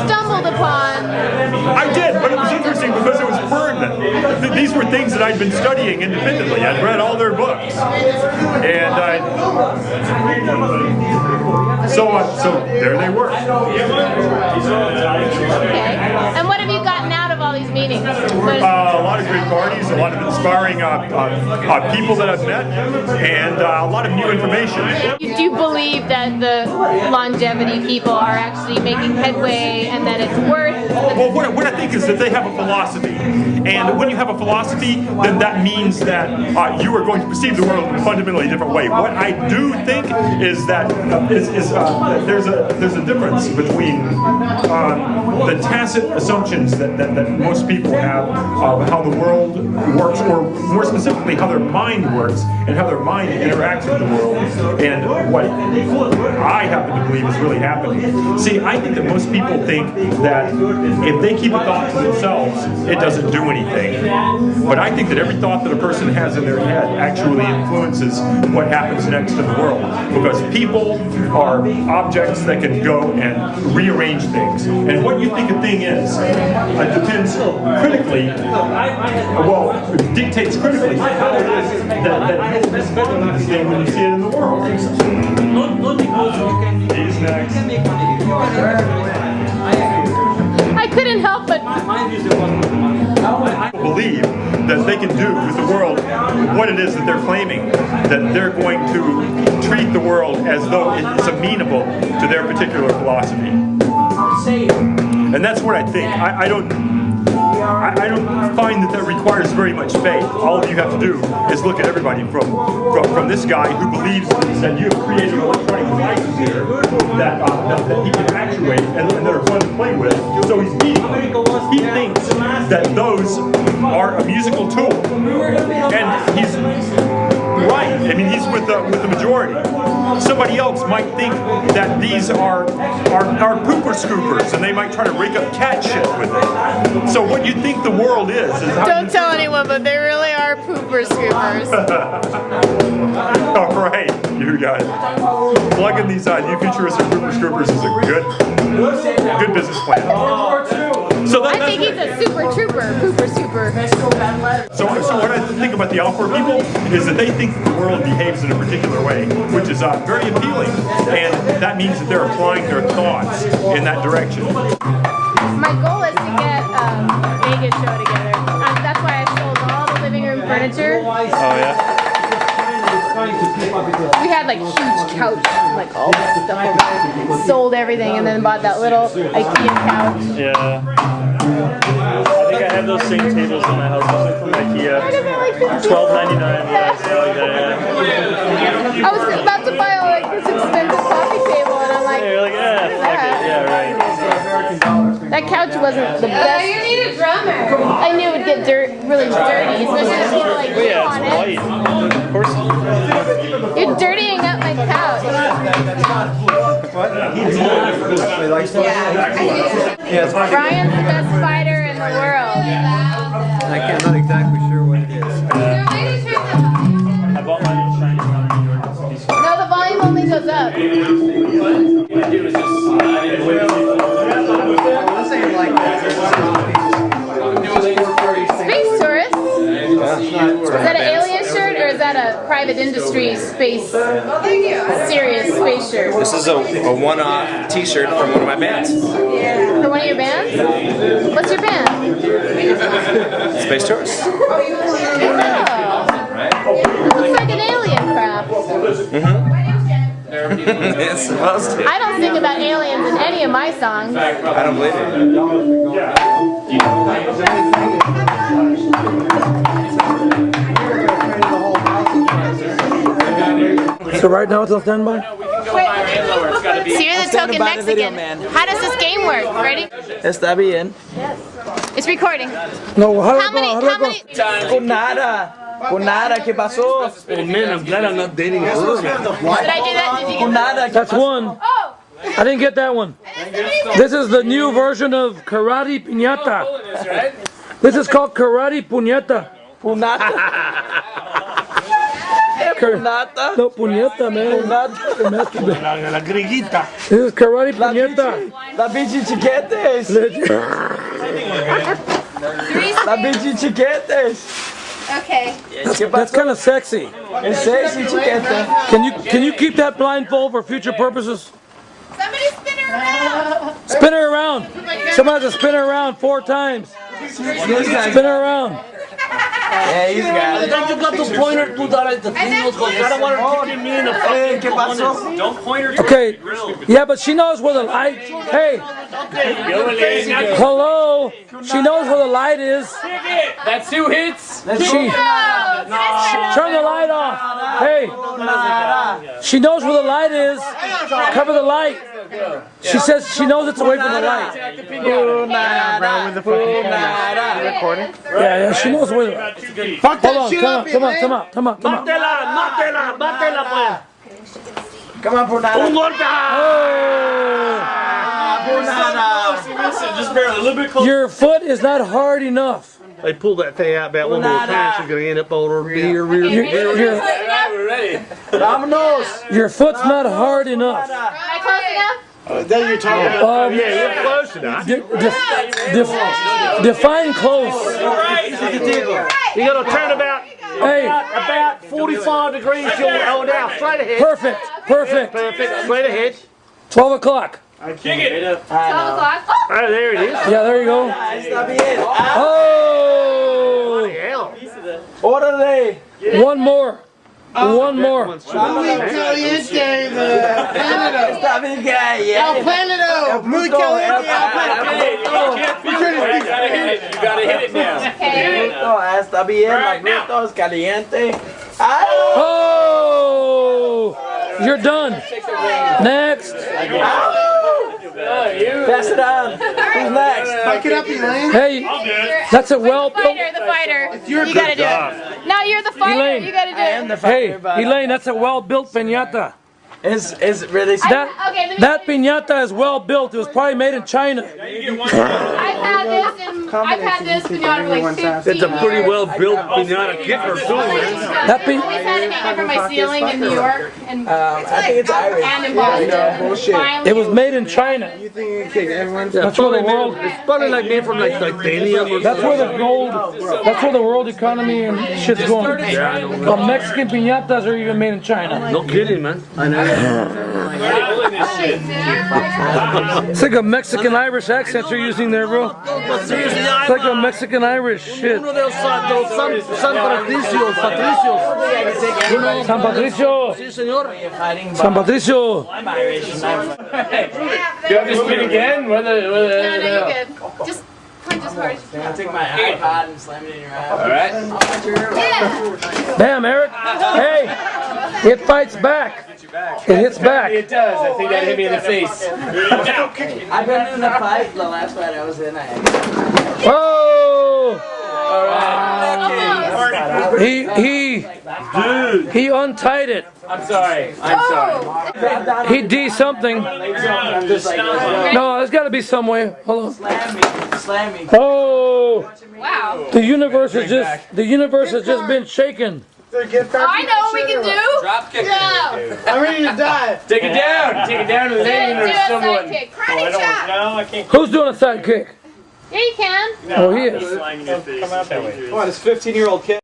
stumbled upon. I did, but it was interesting because it was pertinent. These were things that I'd been studying independently. I'd read all their books, and so there they were. Okay. And what have you gotten out of all these meetings? A lot of great parties, a lot of inspiring people that I've met, and a lot of new information. Do you believe that the longevity people are actually making headway and that it's worth? Well, what I think is that they have a philosophy, and when you have a philosophy, then that means that you are going to perceive the world in a fundamentally different way. What I do think is that there's a difference between the tacit assumptions that most people have of how the world works, or more specifically how their mind works and how their mind interacts with the world, and what I happen to believe is really happening. See, I think that most people think that if they keep a thought to themselves, it doesn't do anything. But I think that every thought that a person has in their head actually influences what happens next in the world, because people are objects that can go and rearrange things. And what you think a thing is depends critically, well, dictates critically how it is that you respond to this thing when you see it in the world. He's next. I couldn't help but believe that they can do with the world what it is that they're claiming, that they're going to treat the world as though it's amenable to their particular philosophy. And that's what I think. I don't find that requires very much faith. All you have to do is look at everybody from this guy who believes that you have created electronic devices here that he can actuate and that are fun to play with. So he's beating them. He thinks that those are a musical tool, and he's right. I mean, he's with the majority. Somebody else might think that these are pooper scoopers, and they might try to rake up cat shit with it. So what you think the world is how don't tell anyone, but they really are pooper scoopers. All right, you guys. Plugging these new futuristic pooper scoopers is a good business plan. So I think he's a super trooper, pooper super. So what I think about the Alpha people is that they think the world behaves in a particular way, which is very appealing, and that means that they're applying their thoughts in that direction. My goal is to get a Vegas show together. That's why I sold all the living room furniture. Oh yeah. We had like huge couch, like all that stuff over there. Sold everything and then bought that little IKEA couch. Yeah. I think I have those same tables in my house, also from IKEA. $12.99. I was about to buy like this expensive coffee table, and I'm like, you're like, fuck it. Yeah, right. That couch wasn't the best. You need a drummer. I knew it would get really dirty, especially if you were like on it. White. Of course. You're dirtying up my couch. Brian's the best fighter in the world. I'm not exactly sure what it is. I bought my new shiny one. No, the volume only goes up. Space tourist? Is that an alien shirt or is that a private industry space, serious space shirt? This is a one-off t-shirt from one of my bands. For one of your bands? What's your band? Space Tourist. Oh. It looks like an alien craft. It's supposed to. I don't think about aliens in any of my songs. I don't believe So right now it's on standby? So you're the token Mexican. How does this game work? Ready? Está bien. It's recording. No, How many? Con nada. Con nada. ¿Qué pasó? Oh man, I'm glad I'm not dating a girl. Did I do that? Did you Con get that? nada. That's one. Oh! I didn't get that one. This is the new version of Karate Pinata. This is called Karate Puñeta. Punata. Pinata. No, puñeta, man. La griguita. This is karate puñeta. La bici chiquetes. La bici chiquetes. Okay. That's kind of sexy. Es sexy chiquete. Can you keep that blindfold for future purposes? Somebody spin her around. Spin her around. Somebody has to spin her around 4 times. Spin her around. Yeah, he's got it. You got the pointer to that the thing was I don't want her kicking me in the Hey, ¿qué pasó? Don't point her to Okay. Yeah, but she knows where the light. Hey. Hello. She knows where the light is. That's 2 hits. She turn the light off. Hey. She knows where the light is. Cover the light. She says she knows it's away from the light. Recording? Yeah, she knows where. Fuck Hold that on, shit up, come on. Come on, Pinata. just barely a little bit closer. Your foot is not hard enough. They pull that thing out about one more time. She's gonna end up on her rear. We're ready. Vámonos. Your foot's not hard enough. Am I close enough? Then you're talking about. Yeah, you're close enough. Define close. You gotta turn about Hey, about 45 degrees. You'll hold down straight ahead. perfect. Perfect. Straight ahead. 12 o'clock. 12 o'clock. Oh, Oh, there it is. Yeah, there you go. Está bien. Oh! Hell. Órale. One more. One more. Caliente, Pinata. Está bien, guy. El Pinata. Muy caliente. You gotta hit it now. okay. Está bien. La bruto es caliente. Ay. Oh! You're done. Next. Pass it on. Who's next? Back it up, Elaine. Hey, that's a well-built. The fighter. You gotta do it. No, you're the fighter. Elaine. You gotta do I am it. the Hey, fighter, but Elaine, that's a well-built piñata. is really That Okay, let me that piñata is well built. It was probably made in China. I've had this pinata for like 15 It's a pretty well built pinata kicker too, man. That I've always had it hanging from my ceiling in New York and, I think it's Irish. and in Boston. Bullshit. Finally, It was made in China. You think you can kick everyone? That's where the world. It's probably like made from like titanium or That's where the gold. That's where the world economy and shit's going. The Mexican piñatas are even made in China. No kidding, man. It's like a Mexican Irish accent you're using there, bro. But seriously, It's like a Mexican Irish shit. uno de los San Patricios. You know, San Patricio. sí, señor. San Patricio. I'm Irish. And I'm Do you have to spin again? no, you're good. Just punch as hard as you I'll take my iPod and slam it in your eye. Alright. can. Damn, Eric. Hey, it fights back. It hits back. It does. I think that hit me in the face. I've been in the fight. The last fight I was in, I had. Oh! He untied it. I'm sorry. I'm sorry. He D something. No, there's got to be some way. Hold on. Slam me. Oh! Wow. The universe has just been shaken. I know what we can do. Drop kick. Yeah. I'm ready to die. Take it down. Take it down to the Do lane a or someone. sidekick. Karate chop. No, I can't. Who's doing a side kick? Yeah, you can. Oh, he is. Flying in your face. What, this 15-year-old kid?